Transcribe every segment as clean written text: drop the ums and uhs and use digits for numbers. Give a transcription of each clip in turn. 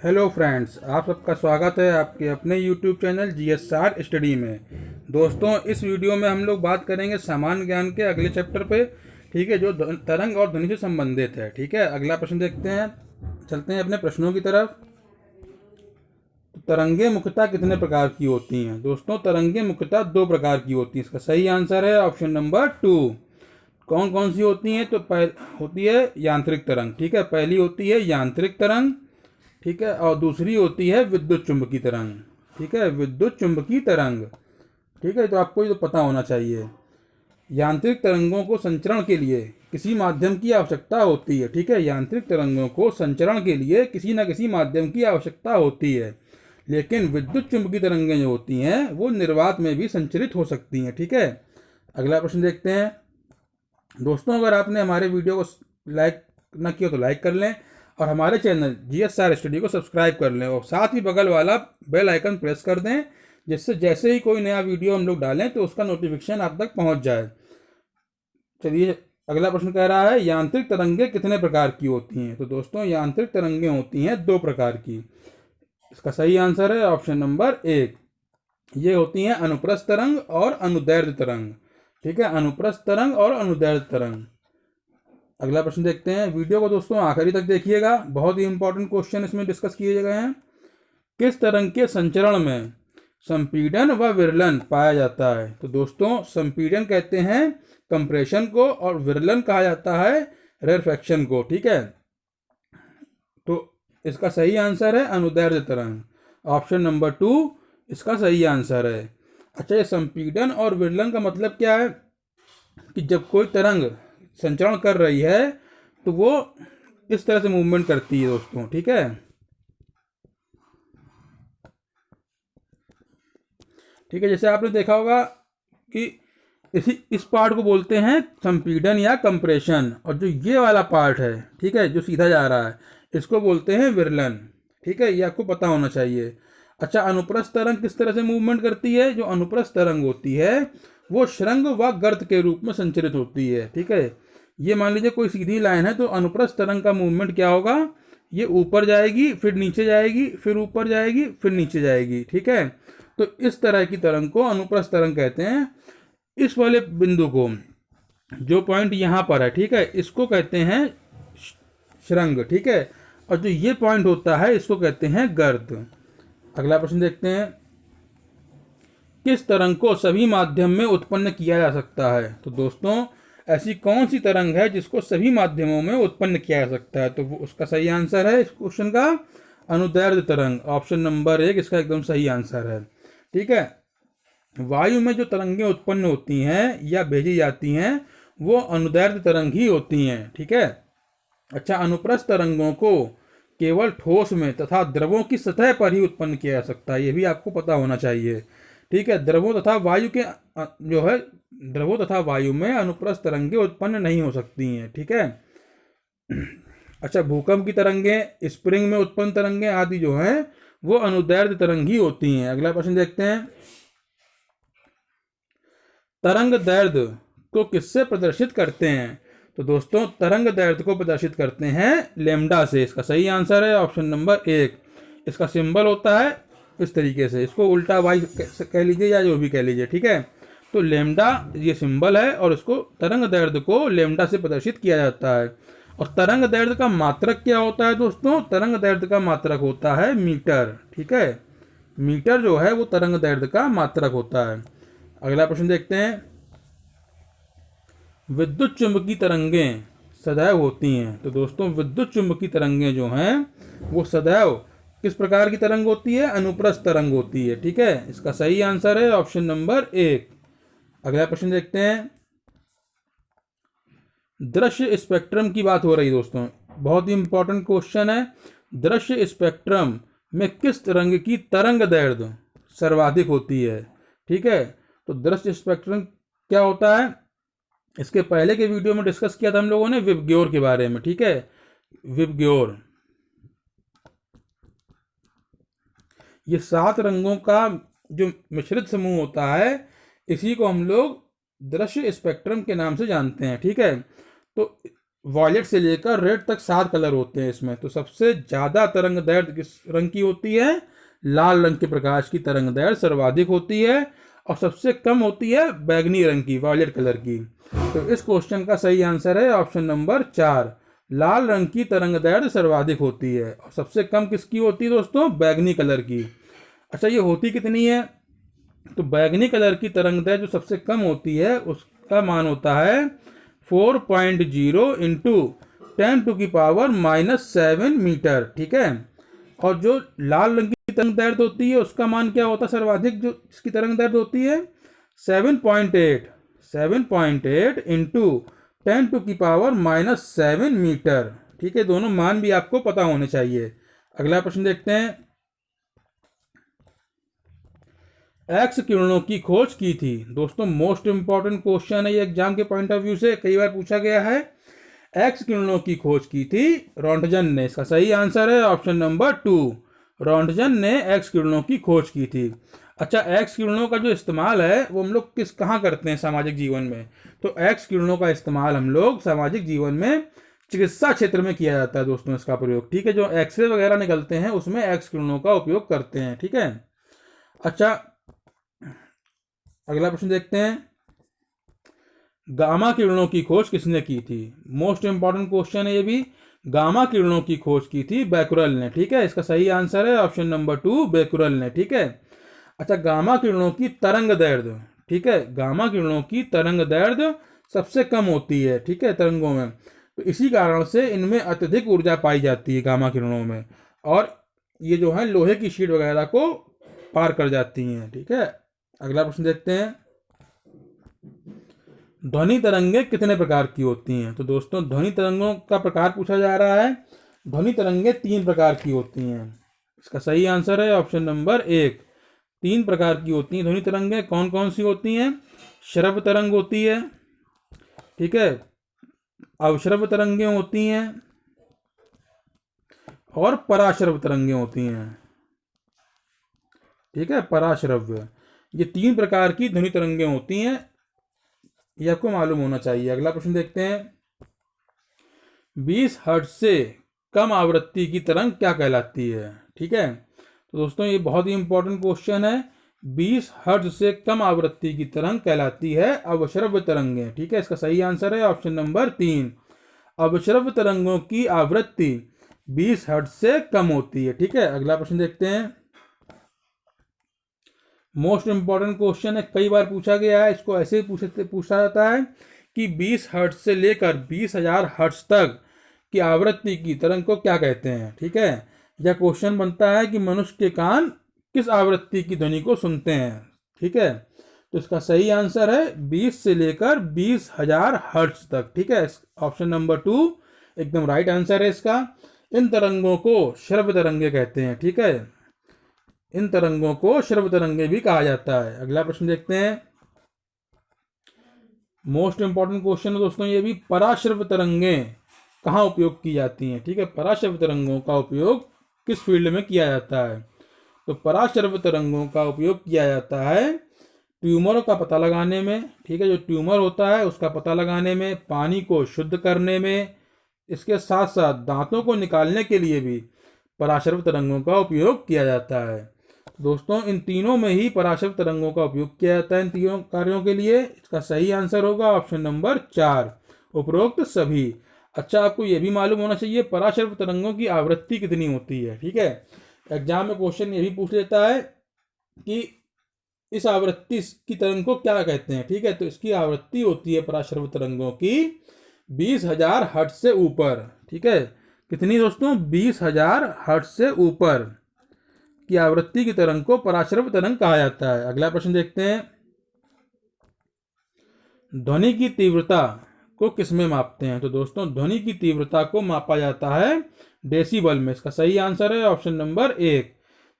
Hello friends, आप सबका स्वागत है आपके अपने यूट्यूब चैनल GSR स्टडी में। दोस्तों, इस वीडियो में हम लोग बात करेंगे सामान्य ज्ञान के अगले चैप्टर पे। ठीक है, जो तरंग और ध्वनि से संबंधित है। ठीक है, अगला प्रश्न देखते हैं। चलते हैं अपने प्रश्नों की तरफ। तो तरंगे मुख्यतः कितने प्रकार की होती हैं? दोस्तों, तरंगे मुख्यतः दो प्रकार की होती हैं। इसका सही आंसर है ऑप्शन नंबर 2। कौन कौन सी होती हैं? तो होती है यांत्रिक तरंग। ठीक है, पहली होती है यांत्रिक तरंग। ठीक है, और दूसरी होती है विद्युत चुंबकीय तरंग। ठीक है, विद्युत चुंबकीय तरंग। ठीक है, तो आपको ये तो पता होना चाहिए। यांत्रिक तरंगों को संचरण के लिए किसी माध्यम की आवश्यकता होती है। ठीक है, यांत्रिक तरंगों को संचरण के लिए किसी न किसी माध्यम की आवश्यकता होती है। लेकिन विद्युत चुंबकीय तरंगें जो होती हैं वो निर्वात में भी संचरित हो सकती हैं। ठीक है, अगला प्रश्न देखते हैं। दोस्तों, अगर आपने हमारे वीडियो को लाइक ना किया तो लाइक कर लें और हमारे चैनल GSR स्टडी को सब्सक्राइब कर लें और साथ ही बगल वाला बेल आइकन प्रेस कर दें, जिससे जैसे ही कोई नया वीडियो हम लोग डालें तो उसका नोटिफिकेशन आप तक पहुंच जाए। चलिए, अगला प्रश्न कह रहा है यांत्रिक तरंगें कितने प्रकार की होती हैं? तो दोस्तों, यांत्रिक तरंगें होती हैं दो प्रकार की। इसका सही आंसर है ऑप्शन नंबर 1। ये होती हैं अनुप्रस्थ तरंग और अनुदैर्ध्य तरंग। ठीक है, अनुप्रस्थ तरंग और अनुदैर्ध्य तरंग। अगला प्रश्न देखते हैं। वीडियो को दोस्तों आखिरी तक देखिएगा, बहुत ही इंपॉर्टेंट क्वेश्चन इसमें डिस्कस किए गए हैं। किस तरंग के संचरण में संपीड़न व विरलन पाया जाता है? तो दोस्तों, संपीड़न कहते हैं कंप्रेशन को और विरलन कहा जाता है रेरफेक्शन को। ठीक है, तो इसका सही आंसर है अनुदैर्ध्य तरंग। ऑप्शन नंबर 2 इसका सही आंसर है। अच्छा, ये संपीड़न और विरलन का मतलब क्या है? कि जब कोई तरंग संचरण कर रही है तो वो इस तरह से मूवमेंट करती है दोस्तों। ठीक है, ठीक है, जैसे आपने देखा होगा कि इस पार्ट को बोलते हैं संपीड़न या कंप्रेशन, और जो ये वाला पार्ट है, ठीक है, जो सीधा जा रहा है, इसको बोलते हैं विरलन। ठीक है, ये आपको पता होना चाहिए। अच्छा, अनुप्रस्थ तरंग किस तरह से मूवमेंट करती है? जो अनुप्रस्थ तरंग होती है वो शृंग व गर्त के रूप में संचरित होती है। ठीक है, ये मान लीजिए कोई सीधी लाइन है तो अनुप्रस्थ तरंग का मूवमेंट क्या होगा? ये ऊपर जाएगी, फिर नीचे जाएगी, फिर ऊपर जाएगी, फिर नीचे जाएगी। ठीक है, तो इस तरह की तरंग को अनुप्रस्थ तरंग कहते हैं। इस वाले बिंदु को, जो पॉइंट यहाँ पर है, ठीक है, इसको कहते हैं शृंग। ठीक है, और जो ये पॉइंट होता है इसको कहते हैं गर्त। अगला प्रश्न देखते हैं। किस तरंग को सभी माध्यम में उत्पन्न किया जा सकता है? तो दोस्तों, ऐसी कौन सी तरंग है जिसको सभी माध्यमों में उत्पन्न किया जा सकता है? तो उसका सही आंसर है इस क्वेश्चन का अनुदैर्ध्य तरंग। ऑप्शन नंबर 1 इसका एकदम सही आंसर है। ठीक है, वायु में जो तरंगें उत्पन्न होती हैं या भेजी जाती हैं वो अनुदैर्ध्य तरंग ही होती हैं। ठीक है, अच्छा, अनुप्रस्थ तरंगों को केवल ठोस में तथा द्रवों की सतह पर ही उत्पन्न किया जा सकता है, ये भी आपको पता होना चाहिए। ठीक है, द्रवों तथा वायु के जो है द्रवों तथा वायु में अनुप्रस्थ तरंगें उत्पन्न नहीं हो सकती हैं। ठीक है, अच्छा, भूकंप की तरंगें, स्प्रिंग में उत्पन्न तरंगें आदि जो हैं वो अनुदैर्ध्य तरंग ही होती हैं। अगला प्रश्न देखते हैं। तरंग दैर्ध्य को किससे प्रदर्शित करते हैं? तो दोस्तों, तरंग दैर्ध्य को प्रदर्शित करते हैं लेमडा से। इसका सही आंसर है ऑप्शन नंबर 1। इसका सिंबल होता है इस तरीके से, इसको उल्टा वाई कह लीजिए या जो भी कह लीजिए। ठीक है, तो लेमडा ये सिंबल है और इसको तरंग दैर्ध्य को लेमडा से प्रदर्शित किया जाता है। और तरंग दैर्ध्य का मात्रक क्या होता है दोस्तों? तरंग दैर्ध्य का मात्रक होता है मीटर। ठीक है, मीटर जो है वो तरंग दैर्ध्य का मात्रक होता है। अगला प्रश्न देखते हैं। विद्युत चुंबकीय तरंगें सदैव होती हैं। तो दोस्तों, विद्युत चुंबकीय तरंगें जो हैं वो सदैव किस प्रकार की तरंग होती है? अनुप्रस्थ तरंग होती है। ठीक है, इसका सही आंसर है ऑप्शन नंबर 1। अगला प्रश्न देखते हैं। दृश्य स्पेक्ट्रम की बात हो रही दोस्तों, बहुत ही इंपॉर्टेंट क्वेश्चन है। दृश्य स्पेक्ट्रम में किस रंग की तरंग दैर्ध्य सर्वाधिक होती है? ठीक है, तो दृश्य स्पेक्ट्रम क्या होता है इसके पहले के वीडियो में डिस्कस किया था हम लोगों ने विबग्योर के बारे में। ठीक है, विबग्योर, ये 7 रंगों का जो मिश्रित समूह होता है इसी को हम लोग दृश्य स्पेक्ट्रम के नाम से जानते हैं। ठीक है, तो वॉयलेट से लेकर रेड तक 7 कलर होते हैं इसमें। तो सबसे ज़्यादा तरंग दैर्ध्य किस रंग की होती है? लाल रंग के प्रकाश की तरंग दैर्ध्य सर्वाधिक होती है, और सबसे कम होती है बैगनी रंग की, वॉयलेट कलर की। तो इस क्वेश्चन का सही आंसर है ऑप्शन नंबर 4, लाल रंग की तरंग दैर्ध्य सर्वाधिक होती है, और सबसे कम किसकी होती है दोस्तों? बैगनी कलर की। अच्छा, ये होती कितनी है? तो बैगनी कलर की तरंग दैर्ध्य जो सबसे कम होती है उसका मान होता है 4.0 इंटू 10⁻⁻7 मीटर, ठीक है। और जो लाल रंग की तरंग दैर्ध्य होती है उसका मान क्या होता है सर्वाधिक? जो इसकी तरंग दैर्ध्य होती है 7.8 इंटू 10⁻⁻7 मीटर, ठीक है। दोनों मान भी आपको पता होने चाहिए। अगला प्रश्न देखते हैं। एक्स किरणों की खोज की थी। दोस्तों मोस्ट इंपॉर्टेंट क्वेश्चन है ये, एग्जाम के पॉइंट ऑफ व्यू से कई बार पूछा गया है। एक्स किरणों की खोज की थी रोंटगन ने। इसका सही आंसर है ऑप्शन नंबर 2, रोंटगन ने एक्स किरणों की खोज की थी। अच्छा, एक्स किरणों का जो इस्तेमाल है वो हम लोग कहाँ करते हैं सामाजिक जीवन में? तो एक्स किरणों का इस्तेमाल हम लोग सामाजिक जीवन में चिकित्सा क्षेत्र में किया जाता है दोस्तों, इसका प्रयोग, ठीक है। जो एक्सरे वगैरह निकलते हैं उसमें एक्स किरणों का उपयोग करते हैं, ठीक है। अच्छा, अगला प्रश्न देखते हैं। गामा किरणों की खोज किसने की थी? मोस्ट इंपॉर्टेंट क्वेश्चन है ये भी। गामा किरणों की खोज की थी बैकुरल ने, ठीक है। इसका सही आंसर है ऑप्शन नंबर 2, बैकुरल ने, ठीक है। अच्छा, गामा किरणों की तरंग दैर्ध्य, ठीक है, गामा किरणों की तरंग दैर्ध्य सबसे कम होती है, ठीक है, तरंगों में। तो इसी कारण से इनमें अत्यधिक ऊर्जा पाई जाती है गामा किरणों में, और ये जो है लोहे की शीट वगैरह को पार कर जाती हैं, ठीक है। अगला प्रश्न देखते हैं। ध्वनि तरंगे कितने प्रकार की होती हैं? तो दोस्तों ध्वनि तरंगों का प्रकार पूछा जा रहा है। ध्वनि तरंगे 3 प्रकार की होती हैं। इसका सही आंसर है ऑप्शन नंबर 1, 3 प्रकार की होती हैं ध्वनि तरंगे। कौन कौन सी होती हैं? श्रव्य तरंग होती है, ठीक है, अवश्रव्य तरंगे होती हैं, और पराश्रव्य तरंगे होती हैं, ठीक है, पराश्रव्य। ये 3 प्रकार की ध्वनि तरंगे होती हैं, ये आपको मालूम होना चाहिए। अगला प्रश्न देखते हैं। 20 हर्ट्ज से कम आवृत्ति की तरंग क्या कहलाती है? ठीक है, तो दोस्तों ये बहुत ही इंपॉर्टेंट क्वेश्चन है। 20 हर्ट्ज से कम आवृत्ति की तरंग कहलाती है अवश्रव्य तरंगें, ठीक है। इसका सही आंसर है ऑप्शन नंबर 3, अवश्रव्य तरंगों की आवृत्ति 20 हर्ट्ज से कम होती है, ठीक है। अगला प्रश्न देखते हैं। मोस्ट इंपॉर्टेंट क्वेश्चन है, कई बार पूछा गया है, इसको ऐसे ही पूछा जाता है कि 20 हर्ट्ज से लेकर 20,000 हर्ट्ज तक की आवृत्ति की तरंग को क्या कहते हैं, ठीक है। यह क्वेश्चन बनता है कि मनुष्य के कान किस आवृत्ति की ध्वनि को सुनते हैं, ठीक है। तो इसका सही आंसर है 20 से लेकर 20,000 हर्ट्ज तक, ठीक है। ऑप्शन नंबर 2 एकदम राइट आंसर है इसका। इन तरंगों को श्रव्य तरंगे कहते हैं, ठीक है। इन तरंगों को श्रव्य तरंगे भी कहा जाता है। अगला प्रश्न देखते हैं। मोस्ट इंपॉर्टेंट क्वेश्चन है दोस्तों ये भी, पराश्रव्य तरंगें कहाँ उपयोग की जाती हैं, ठीक है। पराश्रव्य तरंगों का उपयोग किस फील्ड में किया जाता है? तो पराश्रव्य तरंगों का उपयोग किया जाता है ट्यूमरों का पता लगाने में, ठीक है। जो ट्यूमर होता है उसका पता लगाने में, पानी को शुद्ध करने में, इसके साथ साथ दांतों को निकालने के लिए भी पराश्रव्य तरंगों का उपयोग किया जाता है। दोस्तों इन तीनों में ही पराश्रव्य तरंगों का उपयोग किया जाता है इन तीनों कार्यों के लिए। इसका सही आंसर होगा ऑप्शन नंबर 4, उपरोक्त सभी। अच्छा, आपको यह भी मालूम होना चाहिए पराश्रव्य तरंगों की आवृत्ति कितनी होती है, ठीक है। एग्जाम में क्वेश्चन ये भी पूछ लेता है कि इस आवृत्ति की तरंग को क्या कहते हैं, ठीक है। तो इसकी आवृत्ति होती है पराश्रव्य तरंगों की 20,000 हर्ट्ज से ऊपर, ठीक है। कितनी दोस्तों? 20,000 हर्ट्ज से ऊपर की आवृत्ति की तरंग को पराश्रव्य तरंग कहा जाता है। अगला प्रश्न देखते हैं। ध्वनि की तीव्रता को किसमें मापते हैं? तो दोस्तों ध्वनि की तीव्रता को मापा जाता है डेसिबल में। इसका सही आंसर है ऑप्शन नंबर 1।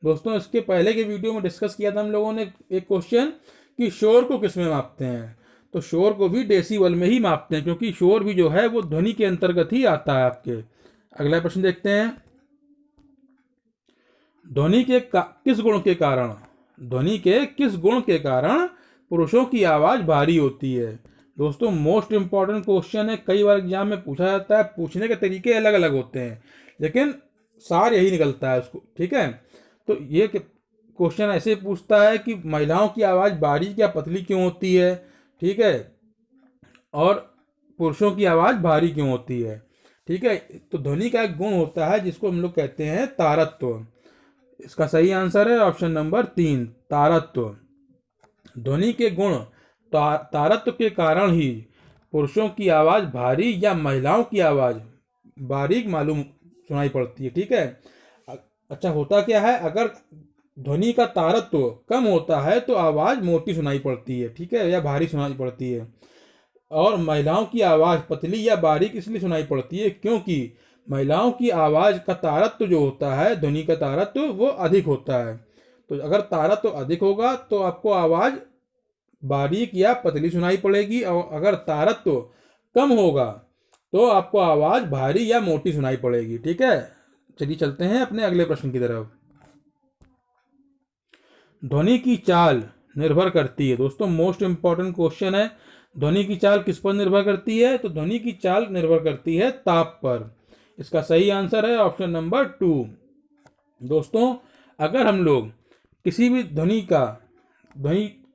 दोस्तों इसके पहले के वीडियो में डिस्कस किया था हम लोगों ने एक क्वेश्चन कि शोर को किसमें मापते हैं। तो शोर को भी डेसिबल में ही मापते हैं, क्योंकि शोर भी जो है वो ध्वनि के अंतर्गत ही आता है आपके। अगला प्रश्न देखते हैं। ध्वनि के किस गुण के कारण, ध्वनि के किस गुण के कारण पुरुषों की आवाज भारी होती है? दोस्तों मोस्ट इम्पॉर्टेंट क्वेश्चन है, कई बार एग्जाम में पूछा जाता है, पूछने के तरीके अलग अलग होते हैं लेकिन सार यही निकलता है उसको, ठीक है। तो ये क्वेश्चन ऐसे पूछता है कि महिलाओं की आवाज़ बारीक या पतली क्यों होती है, ठीक है, और पुरुषों की आवाज़ भारी क्यों होती है, ठीक है। तो ध्वनि का एक गुण होता है जिसको हम लोग कहते हैं तारत्व। इसका सही आंसर है ऑप्शन नंबर 3, तारत्व। ध्वनि के गुण तारत्व के कारण ही पुरुषों की आवाज़ भारी या महिलाओं की आवाज़ बारीक मालूम सुनाई पड़ती है, ठीक है। अच्छा, होता क्या है, अगर ध्वनि का तारत्व कम होता है तो आवाज़ मोटी सुनाई पड़ती है, ठीक है, या भारी सुनाई पड़ती है। और महिलाओं की आवाज़ पतली या बारीक इसलिए सुनाई पड़ती है क्योंकि महिलाओं की आवाज़ का तारत्व जो होता है, ध्वनि का तारत्व वो अधिक होता है। तो अगर तारत्व अधिक होगा तो आपको आवाज़ बारीक या पतली सुनाई पड़ेगी, और अगर तारत्व कम होगा तो आपको आवाज़ भारी या मोटी सुनाई पड़ेगी, ठीक है। चलिए चलते हैं अपने अगले प्रश्न की तरफ। ध्वनि की चाल निर्भर करती है, दोस्तों मोस्ट इंपॉर्टेंट क्वेश्चन है, ध्वनि की चाल किस पर निर्भर करती है? तो ध्वनि की चाल निर्भर करती है ताप पर। इसका सही आंसर है ऑप्शन नंबर 2। दोस्तों अगर हम लोग किसी भी ध्वनि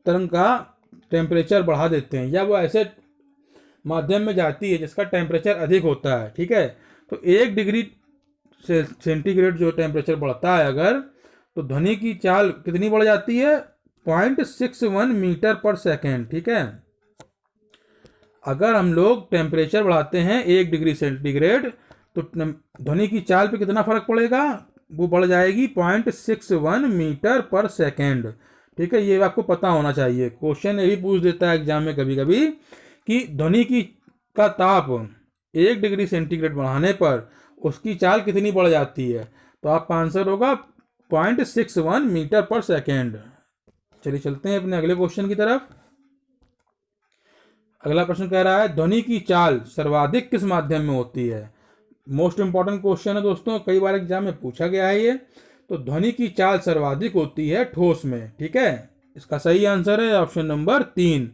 तरंग का टेम्परेचर बढ़ा देते हैं या वो ऐसे माध्यम में जाती है जिसका टेम्परेचर अधिक होता है, ठीक है, तो 1 डिग्री सेंटीग्रेड जो टेम्परेचर बढ़ता है अगर, तो ध्वनि की चाल कितनी बढ़ जाती है? 0.61 मीटर पर सेकेंड, ठीक है। अगर हम लोग टेम्परेचर बढ़ाते हैं 1 डिग्री सेंटीग्रेड तो ध्वनि की चाल पे कितना फर्क पड़ेगा? वो बढ़ जाएगी 0.61 मीटर पर सेकेंड, ठीक है। ये आपको पता होना चाहिए, क्वेश्चन यही पूछ देता है एग्जाम में कभी कभी कि ध्वनि का ताप 1 डिग्री सेंटीग्रेड बढ़ाने पर उसकी चाल कितनी बढ़ जाती है, तो आपका आंसर होगा 0.61 मीटर पर सेकेंड। चलिए चलते हैं अपने अगले क्वेश्चन की तरफ। अगला प्रश्न कह रहा है ध्वनि की चाल सर्वाधिक किस माध्यम में होती है? मोस्ट इंपॉर्टेंट क्वेश्चन है दोस्तों, कई बार एग्जाम में पूछा गया है ये। तो ध्वनि की चाल सर्वाधिक होती है ठोस में, ठीक है। इसका सही आंसर है ऑप्शन नंबर 3,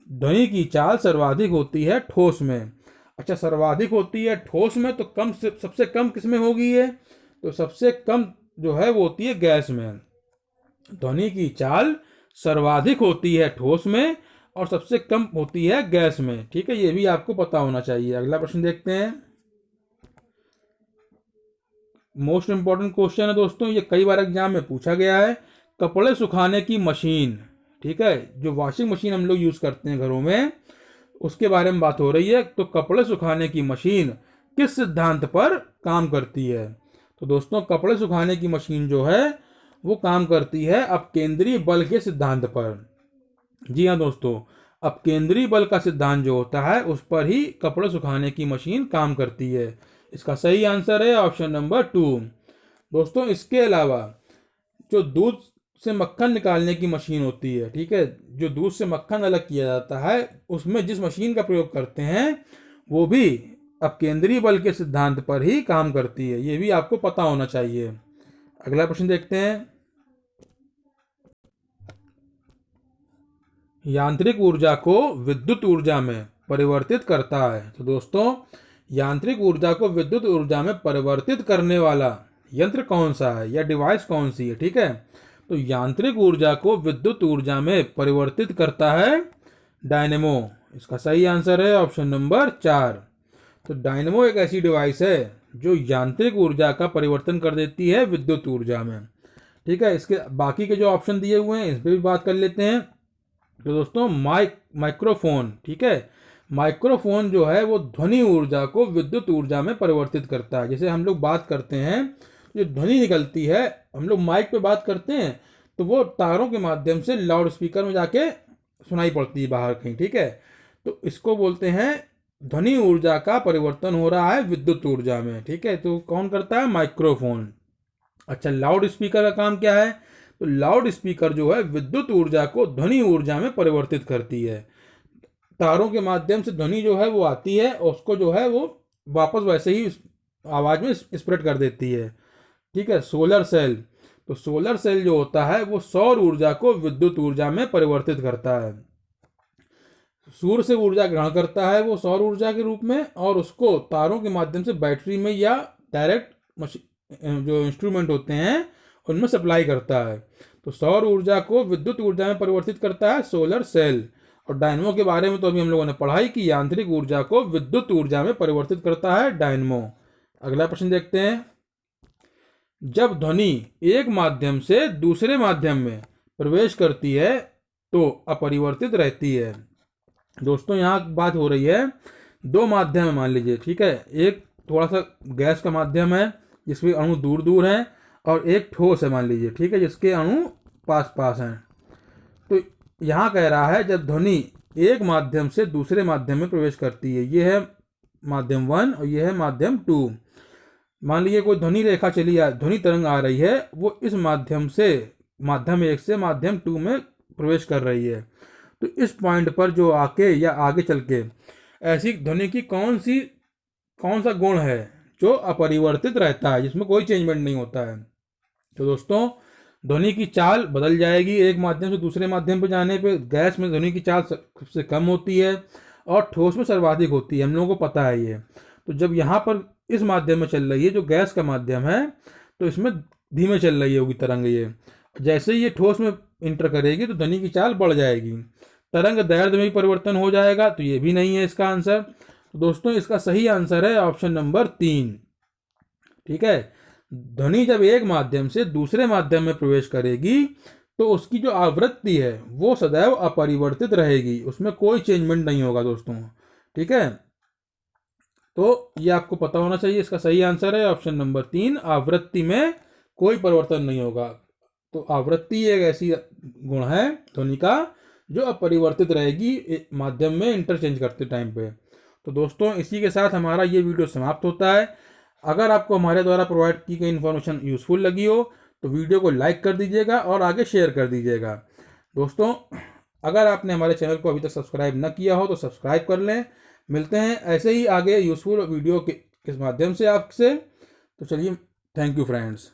ध्वनि की चाल सर्वाधिक होती है ठोस में। अच्छा, सर्वाधिक होती है ठोस में, तो सबसे कम किस में होगी ये? तो सबसे कम जो है वो होती है गैस में। ध्वनि की चाल सर्वाधिक होती है ठोस में और सबसे कम होती है गैस में, ठीक है, ये भी आपको पता होना चाहिए। अगला प्रश्न देखते हैं। मोस्ट इंपॉर्टेंट क्वेश्चन है दोस्तों, ये कई बार एग्जाम में पूछा गया है। कपड़े सुखाने की मशीन, ठीक है, जो वॉशिंग मशीन हम लोग यूज करते हैं घरों में, उसके बारे में बात हो रही है। तो कपड़े सुखाने की मशीन किस सिद्धांत पर काम करती है? तो दोस्तों कपड़े सुखाने की मशीन जो है वो काम करती है अपकेंद्री बल के सिद्धांत पर। जी हाँ दोस्तों, अपकेंद्री बल का सिद्धांत जो होता है उस पर ही कपड़े सुखाने की मशीन काम करती है। इसका सही आंसर है ऑप्शन नंबर 2। दोस्तों इसके अलावा जो दूध से मक्खन निकालने की मशीन होती है, ठीक है, जो दूध से मक्खन अलग किया जाता है, उसमें जिस मशीन का प्रयोग करते हैं वो भी अपकेंद्री बल के सिद्धांत पर ही काम करती है, ये भी आपको पता होना चाहिए। अगला प्रश्न देखते हैं। यांत्रिक ऊर्जा को विद्युत ऊर्जा में परिवर्तित करता है। तो दोस्तों यांत्रिक ऊर्जा को विद्युत ऊर्जा में परिवर्तित करने वाला यंत्र कौन सा है या डिवाइस कौन सी है, ठीक है। तो यांत्रिक ऊर्जा को विद्युत ऊर्जा में परिवर्तित करता है डायनेमो। इसका सही आंसर है ऑप्शन नंबर 4। तो डायनेमो एक ऐसी डिवाइस है जो यांत्रिक ऊर्जा का परिवर्तन कर देती है विद्युत ऊर्जा में, ठीक है। इसके बाकी के जो ऑप्शन दिए हुए हैं इस पर भी बात कर लेते हैं। तो दोस्तों माइक्रोफोन, ठीक है, माइक्रोफोन जो है वो ध्वनि ऊर्जा को विद्युत ऊर्जा में परिवर्तित करता है। जैसे हम लोग बात करते हैं, जो ध्वनि निकलती है, हम लोग माइक पे बात करते हैं तो वो तारों के माध्यम से लाउड स्पीकर में जाके सुनाई पड़ती है बाहर कहीं, ठीक है। तो इसको बोलते हैं ध्वनि ऊर्जा का परिवर्तन हो रहा है विद्युत ऊर्जा में, ठीक है। तो कौन करता है? माइक्रोफोन। अच्छा, लाउड स्पीकर का काम क्या है? तो लाउड स्पीकर जो है विद्युत ऊर्जा को ध्वनि ऊर्जा में परिवर्तित करती है। तारों के माध्यम से ध्वनि जो है वो आती है और उसको जो है वो वापस वैसे ही आवाज में स्प्रेड कर देती है, ठीक है। सोलर सेल, तो सोलर सेल जो होता है वो सौर ऊर्जा को विद्युत ऊर्जा में परिवर्तित करता है। सूर्य से ऊर्जा ग्रहण करता है वो सौर ऊर्जा के रूप में, और उसको तारों के माध्यम से बैटरी में या डायरेक्ट जो इंस्ट्रूमेंट होते हैं उनमें सप्लाई करता है। तो सौर ऊर्जा को विद्युत ऊर्जा में परिवर्तित करता है सोलर सेल। और डायनमो के बारे में तो अभी हम लोगों ने पढ़ाई कि यांत्रिक ऊर्जा को विद्युत ऊर्जा में परिवर्तित करता है डायनमो। अगला प्रश्न देखते हैं, जब ध्वनि एक माध्यम से दूसरे माध्यम में प्रवेश करती है तो अपरिवर्तित रहती है। दोस्तों यहाँ बात हो रही है दो माध्यम है मान लीजिए, ठीक है। एक थोड़ा सा गैस का माध्यम है जिसमें अणु दूर दूर हैं, और एक ठोस है मान लीजिए, ठीक है, जिसके अणु पास पास हैं। तो यहाँ कह रहा है जब ध्वनि एक माध्यम से दूसरे माध्यम में प्रवेश करती है, ये है माध्यम 1 और ये है माध्यम 2। मान लीजिए कोई ध्वनि रेखा चली ध्वनि तरंग आ रही है, वो इस माध्यम से माध्यम 1 से माध्यम 2 में प्रवेश कर रही है। तो इस पॉइंट पर जो आके या आगे चल के ऐसी ध्वनि की कौन सा गुण है जो अपरिवर्तित रहता है, जिसमें कोई चेंजमेंट नहीं होता है। तो दोस्तों ध्वनि की चाल बदल जाएगी एक माध्यम से दूसरे माध्यम पर जाने पे। गैस में ध्वनि की चाल सबसे कम होती है और ठोस में सर्वाधिक होती है, हम लोगों को पता है ये। तो जब यहाँ पर इस माध्यम में चल रही है जो गैस का माध्यम है, तो इसमें धीमे चल रही होगी तरंग। ये जैसे ही ये ठोस में इंटर करेगी तो ध्वनि की चाल बढ़ जाएगी, तरंग दैर्ध्य में भी परिवर्तन हो जाएगा। तो ये भी नहीं है इसका आंसर। तो दोस्तों इसका सही आंसर है ऑप्शन नंबर 3, ठीक है। ध्वनि जब एक माध्यम से दूसरे माध्यम में प्रवेश करेगी तो उसकी जो आवृत्ति है वो सदैव अपरिवर्तित रहेगी, उसमें कोई चेंजमेंट नहीं होगा दोस्तों, ठीक है। तो ये आपको पता होना चाहिए, इसका सही आंसर है ऑप्शन नंबर 3, आवृत्ति में कोई परिवर्तन नहीं होगा। तो आवृत्ति एक ऐसी गुण है ध्वनि का जो अपरिवर्तित रहेगी माध्यम में इंटरचेंज करते टाइम पे। तो दोस्तों इसी के साथ हमारा ये वीडियो समाप्त होता है। अगर आपको हमारे द्वारा प्रोवाइड की गई इन्फॉर्मेशन यूजफुल लगी हो तो वीडियो को लाइक कर दीजिएगा और आगे शेयर कर दीजिएगा। दोस्तों अगर आपने हमारे चैनल को अभी तक सब्सक्राइब न किया हो तो सब्सक्राइब कर लें। मिलते हैं ऐसे ही आगे यूजफुल वीडियो के माध्यम से आपसे। तो चलिए, थैंक यू फ्रेंड्स।